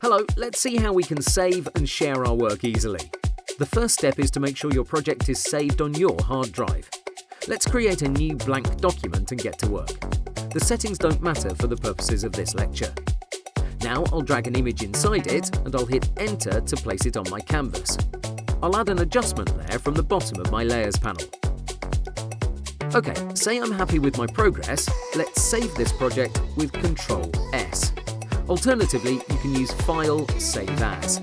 Hello, let's see how we can save and share our work easily. The first step is to make sure your project is saved on your hard drive. Let's create a new blank document and get to work. The settings don't matter for the purposes of this lecture. Now I'll drag an image inside it and I'll hit Enter to place it on my canvas. I'll add an adjustment layer from the bottom of my Layers panel. Okay, say I'm happy with my progress, let's save this project with Ctrl S. Alternatively, you can use File, Save As.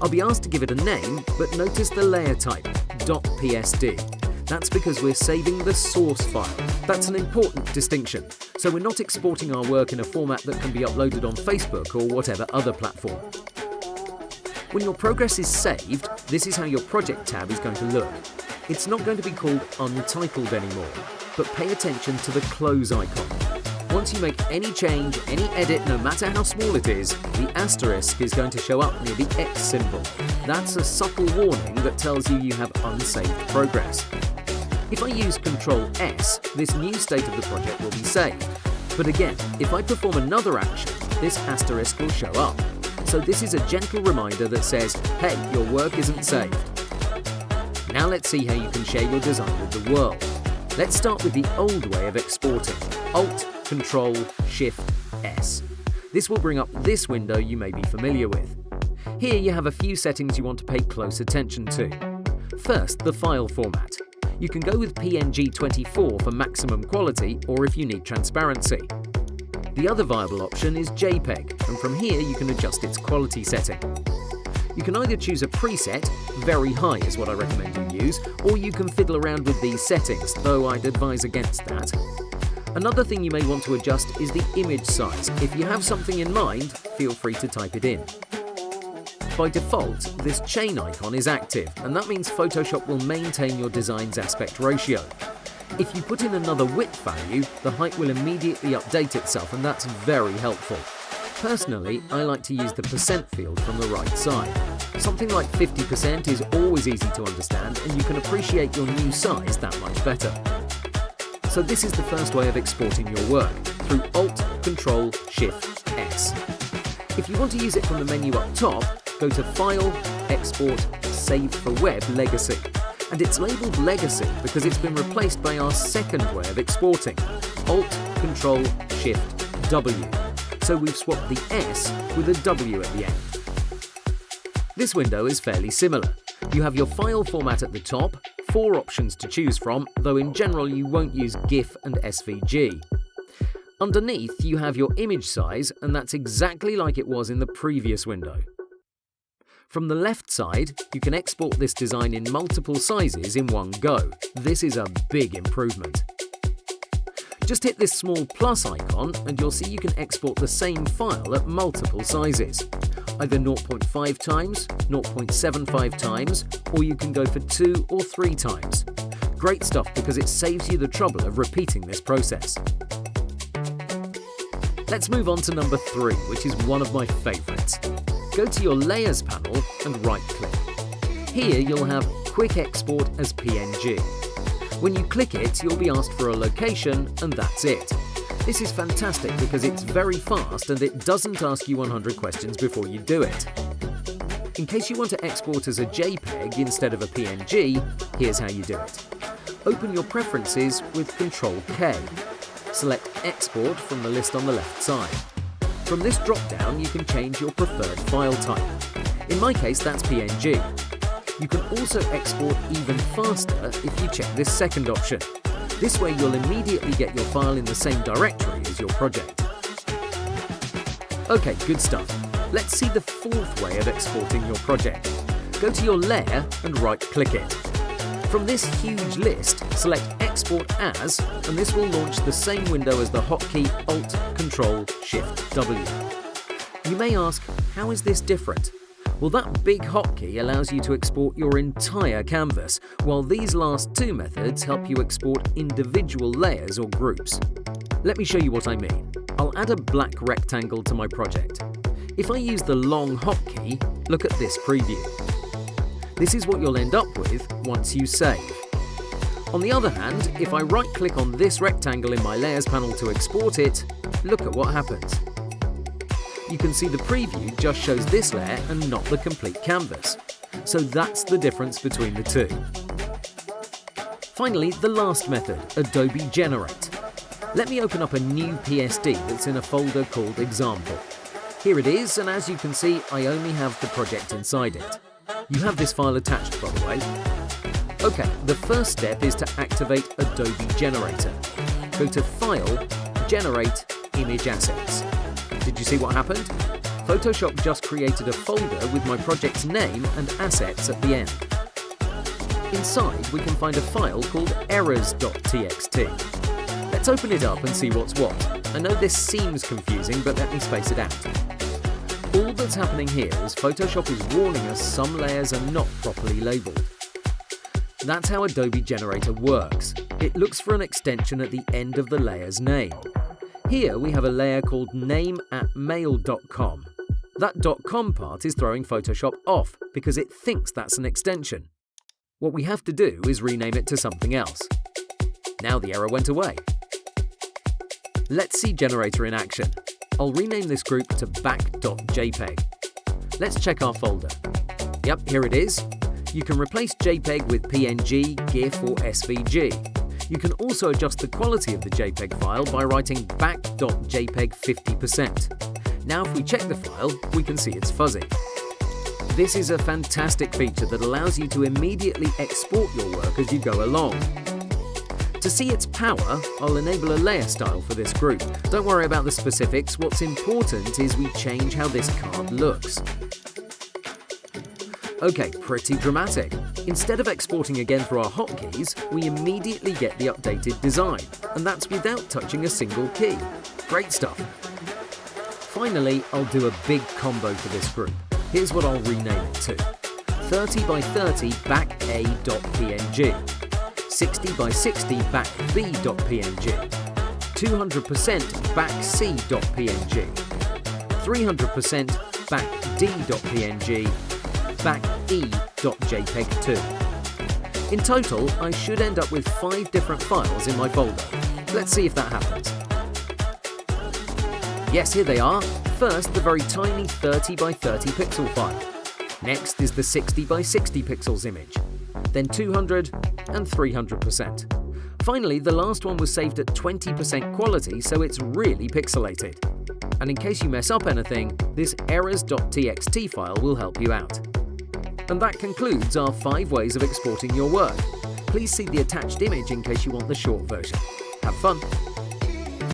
I'll be asked to give it a name, but notice the layer type, .psd. That's because we're saving the source file. That's an important distinction, so we're not exporting our work in a format that can be uploaded on Facebook or whatever other platform. When your progress is saved, this is how your project tab is going to look. It's not going to be called Untitled anymore, but pay attention to the close icon. Once you make any change, any edit, no matter how small it is, the asterisk is going to show up near the X symbol. That's a subtle warning that tells you have unsaved progress. If I use Ctrl S, this new state of the project will be saved. But again, if I perform another action, this asterisk will show up. So this is a gentle reminder that says, hey, your work isn't saved. Now let's see how you can share your design with the world. Let's start with the old way of exporting. Alt, Ctrl, Shift, S. This will bring up this window you may be familiar with. Here you have a few settings you want to pay close attention to. First, the file format. You can go with PNG24 for maximum quality or if you need transparency. The other viable option is JPEG, and from here you can adjust its quality setting. You can either choose a preset, very high is what I recommend you use, or you can fiddle around with these settings, though I'd advise against that. Another thing you may want to adjust is the image size. If you have something in mind, feel free to type it in. By default, this chain icon is active, and that means Photoshop will maintain your design's aspect ratio. If you put in another width value, the height will immediately update itself, and that's very helpful. Personally, I like to use the percent field from the right side. Something like 50% is always easy to understand, and you can appreciate your new size that much better. So this is the first way of exporting your work, through Alt, Ctrl, Shift, S. If you want to use it from the menu up top, go to File, Export, Save for Web Legacy. And it's labelled Legacy because it's been replaced by our second way of exporting, Alt, Ctrl, Shift, W. So we've swapped the S with a W at the end. This window is fairly similar. You have your file format at the top, 4 options to choose from, though in general you won't use GIF and SVG. Underneath you have your image size, and that's exactly like it was in the previous window. From the left side, you can export this design in multiple sizes in one go. This is a big improvement. Just hit this small plus icon and you'll see you can export the same file at multiple sizes. Either 0.5 times, 0.75 times, or you can go for 2 or 3 times. Great stuff because it saves you the trouble of repeating this process. Let's move on to number 3, which is one of my favorites. Go to your Layers panel and right-click. Here you'll have Quick Export as PNG. When you click it, you'll be asked for a location, and that's it. This is fantastic because it's very fast and it doesn't ask you 100 questions before you do it. In case you want to export as a JPEG instead of a PNG, here's how you do it. Open your preferences with Ctrl K. Select Export from the list on the left side. From this drop-down, you can change your preferred file type. In my case, that's PNG. You can also export even faster if you check this second option. This way you'll immediately get your file in the same directory as your project. Okay, good stuff. Let's see the 4th way of exporting your project. Go to your layer and right-click it. From this huge list, select Export As, and this will launch the same window as the hotkey Alt, Ctrl, Shift, W. You may ask, how is this different? Well, that big hotkey allows you to export your entire canvas, while these last 2 methods help you export individual layers or groups. Let me show you what I mean. I'll add a black rectangle to my project. If I use the long hotkey, look at this preview. This is what you'll end up with once you save. On the other hand, if I right-click on this rectangle in my Layers panel to export it, look at what happens. You can see the preview just shows this layer and not the complete canvas. So that's the difference between the two. Finally, the last method, Adobe Generate. Let me open up a new PSD that's in a folder called Example. Here it is, and as you can see, I only have the project inside it. You have this file attached, by the way. Okay, the first step is to activate Adobe Generator. Go to File, Generate, Image Assets. Did you see what happened? Photoshop just created a folder with my project's name and assets at the end. Inside, we can find a file called errors.txt. Let's open it up and see what's what. I know this seems confusing, but let me space it out. All that's happening here is Photoshop is warning us some layers are not properly labeled. That's how Adobe Generator works. It looks for an extension at the end of the layer's name. Here we have a layer called name@mail.com. That .com part is throwing Photoshop off because it thinks that's an extension. What we have to do is rename it to something else. Now the error went away. Let's see Generator in action. I'll rename this group to back.jpg. Let's check our folder. Yep, here it is. You can replace JPEG with PNG, GIF or SVG. You can also adjust the quality of the JPEG file by writing back.jpg 50%. Now if we check the file, we can see it's fuzzy. This is a fantastic feature that allows you to immediately export your work as you go along. To see its power, I'll enable a layer style for this group. Don't worry about the specifics, what's important is we change how this card looks. Okay, pretty dramatic. Instead of exporting again through our hotkeys, we immediately get the updated design, and that's without touching a single key. Great stuff. Finally, I'll do a big combo for this group. Here's what I'll rename it to. 30 by 30 back.a.png, 60 by 60 back.b.png, 200% back.c.png, 300% back.d.png, back.e.jpg2. In total, I should end up with 5 different files in my folder. Let's see if that happens. Yes, here they are. First, the very tiny 30 by 30 pixel file. Next is the 60 by 60 pixels image. Then 200 and 300%. Finally, the last one was saved at 20% quality, so it's really pixelated. And in case you mess up anything, this errors.txt file will help you out. And that concludes our 5 ways of exporting your work. Please see the attached image in case you want the short version. Have fun!